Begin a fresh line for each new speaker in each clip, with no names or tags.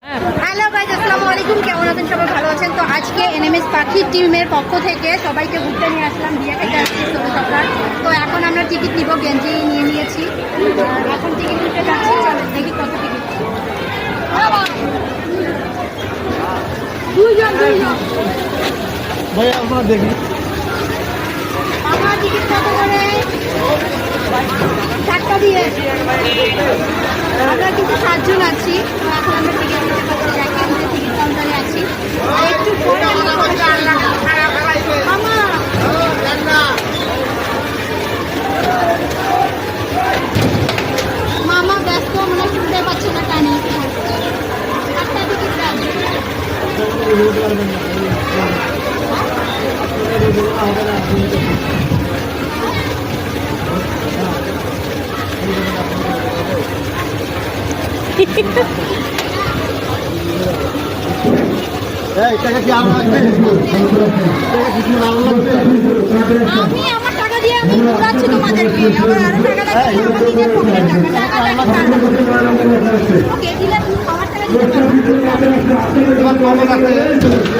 Hello guys, আসসালামু আলাইকুম। কেমন আছেন? সবাই ভালো আছেন? তো আজকে এনএমএস পাখি টিমের পক্ষ থেকে সবাইকে ঘুরতে নিয়ে আসলাম বিয়াকে যাচ্ছি সকাল। তো এখন আমরা টিকিট নিব, গেঞ্জি নিয়ে নিয়েছি। এখন টিকিট নিতে যাচ্ছি, চলো দেখি কত টিকিট। দুইজন
ভাই আপনারা দেখি
আমার টিকিট কত করে? 4টা দিয়ে। আমরা কিন্তু 7 জন আছি। তো এখন আমরা টিকিট নিতে পারছি, যাকে আমাদের টিকিট কাউন্টারে আছি। আর একটু পরে আমরা মামা মামা ব্যস্ত, মনে শুনতে পাচ্ছে না কানে। একটা টিকিট দেন।
টাকা কি আমার লাগবে? টাকা কিছু না লাগবে?
আমি আমার টাকা দিয়ে আমি ঘোরাচ্ছি তোমাদেরকে। আবার আরো টাকা লাগবে, আমার নিজের পকেটের টাকা। টাকা লাগবে। ওকে, দিলে তুমি আমার টাকা দিতে পারো।
তোমার পকেট আছে,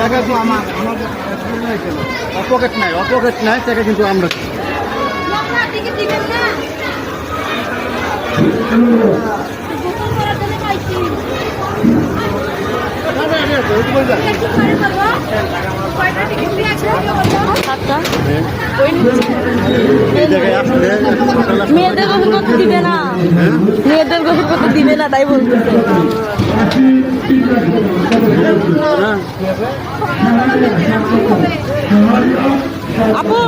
টাকা তো আমার পকেট নাই, অপকেট নাই, টাকা কিন্তু আমরা।
না, টিকিট দিবেন না। গোপন করার জন্য পাইছি। একটু পরে করবো। কয়টা টিকিট দিয়ে আছে? 7টা।
এই জায়গায় আসলে
মেয়েদের গোসল করতে দিবে না, মেয়েদের গোসল করতে দিবে না, তাই বলতেছে। আপু